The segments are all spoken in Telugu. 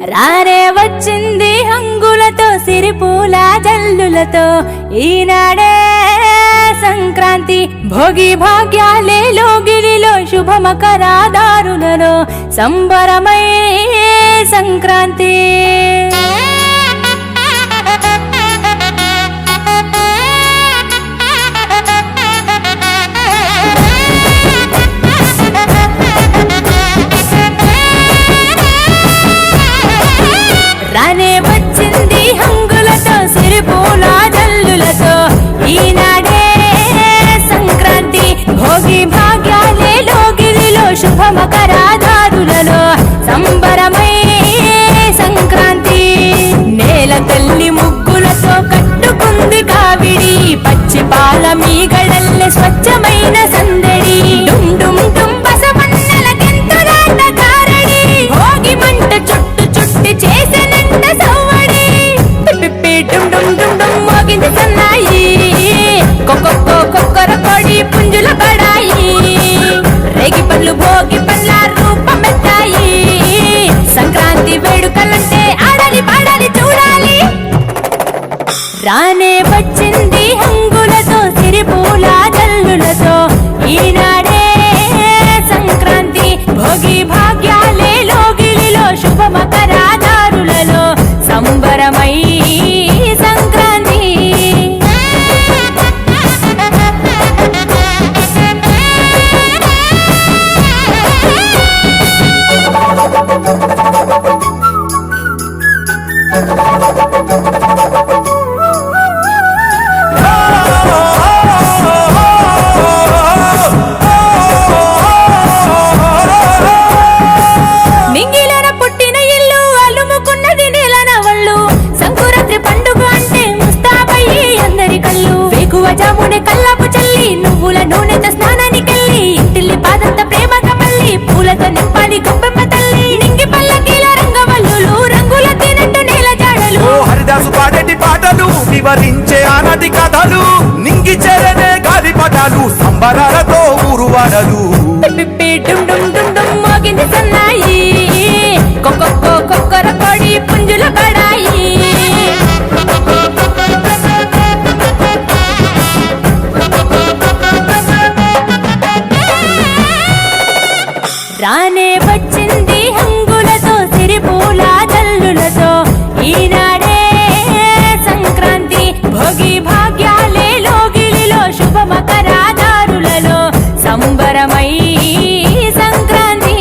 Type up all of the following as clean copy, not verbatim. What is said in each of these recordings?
రానే వచ్చింది హంగులతో సిరిపూల జల్లులతో ఈనాడే సంక్రాంతి భోగి భాగ్యాలే లోగిలిలో శుభమకరాదారులలో సంబరమై సంక్రాంతి రానే వచ్చింది హంగులతో సిరిపూల జల్లులతో ఈనాడే సంక్రాంతి భోగి భాగ్యాలే లోగిలిలో శుభమకరాదారులలో సంబరమై సంక్రాంతి నేల తల్లి ముగ్గులతో కట్టుకుంది కావిడి పచ్చి పాల మీగడల్లె స్వచ్ఛమైన సందడి డుమ్ డుమ్ డుమ్ బసవన్నెలకెంతో దాట కారడి భోగి మంట చుట్టు చుట్టి చేసెనంట సవ్వడి పిప్పి డుమ్ డుమ్ డుమ్ డుమ్ మోగింది సన్నాయి కొక్కొక్కో కొక్కర కొడి పుంజుల పడాయి రేగి పళ్ళు భోగి పళ్ళ రూపమెత్తాయి సంక్రాంతి వేడుకలంటే ఆడాలి పాడాలి చూడాలి రానే వచ్చింది హంగులతో సిరిపూల జల్లులతో ఈనాడే సంక్రాంతి భోగి భాగ్యాలే లోగిలిలో శుభమకరాదారులలో సంబరమై సంక్రాంతి మింగిలన పుట్టిన ఇల్లు అలుముకున్నది నేలన వళ్ళు సంకురాత్రి పండుగ అంటే ముస్తాబయ్యి అందరి కళ్ళు వేకువ జామునే కల్లాపు చల్లి నువ్వుల నూనెతో స్నానానికెళ్ళి ఇంటిల్లి పాదంత ప్రేమగా మళ్ళీ పూలతో నింపాలి గొప్పెమ్మ తల్లి నింగి పల్లకీల రంగవల్లులు రంగుల తినట్టు నేల జాడలు హరిదాసు పాడేటి పాటలు వివరించే ఆనది కథలు నింగి చేరనే గాలి పటాలు సంబరాలతో ఊరువాడలు పిప్పి డుమ్ డుమ్ డుమ్ డుమ్ మోగింది సన్నాయి కొక్కొక్కో కొక్కర కొడి పుంజుల పడాయి రానే వచ్చింది హంగులతో సిరిపూల జల్లులతో ఈనాడే సంక్రాంతి భోగి భాగ్యాలే లోగిలిలో శుభమకరాదారులలో సంబరమై సంక్రాంతి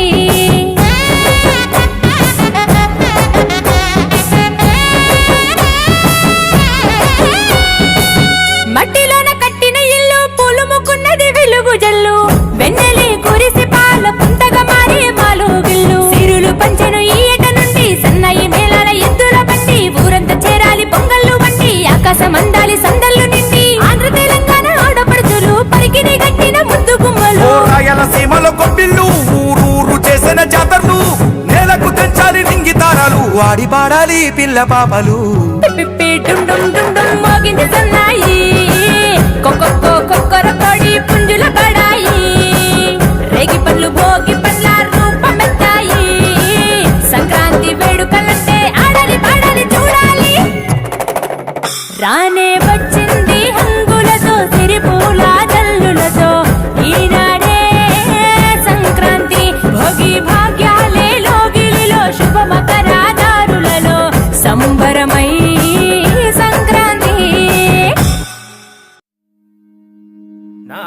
మట్టిలోన కట్టిన ఇల్లు పులుముకున్నది వెలుగు జల్లు వెన్నెలే కురిసి పాల పుంతగా మారి మాలుగిల్లు సిరులు పంచెను ఈ ఏట నుండి సన్నాయి మేళాల ఎద్దుల బండి ఊరంతా చేరాలి పొంగళ్ళు వండి ఆకాశం అందాలి సందళ్ళు నిండి ఆంధ్ర తెలంగాణ ఆడపడుచులు పరికిని గట్టిన ముద్దు గుమ్మలు రాయలసీమలో కొబ్బిళ్ళు ఊరూరు చేసిన జాతరలు నేలకు తెంచాలి నింగి తారాలు వాడి పాడాలి పిల్ల పాపలు పిప్పి డుమ్ డుమ్ డుమ్ డుమ్ మోగింది సన్నాయి కొక్కొక్కో కొక్కర కొడి పుంజుల పడాయి రేగి పళ్ళు భోగి పళ్ళ రూపమెత్తాయి సంక్రాంతి వేడుకలంటే ఆడాలి పాడాలి చూడాలి రానే వచ్చింది హంగులతో సిరిపూల జల్లులతో ఈనాడే సంక్రాంతి భోగి భాగ్యాలే లోగిలిలో శుభమకరాదారులలో సంబరమై సంక్రాంతి నా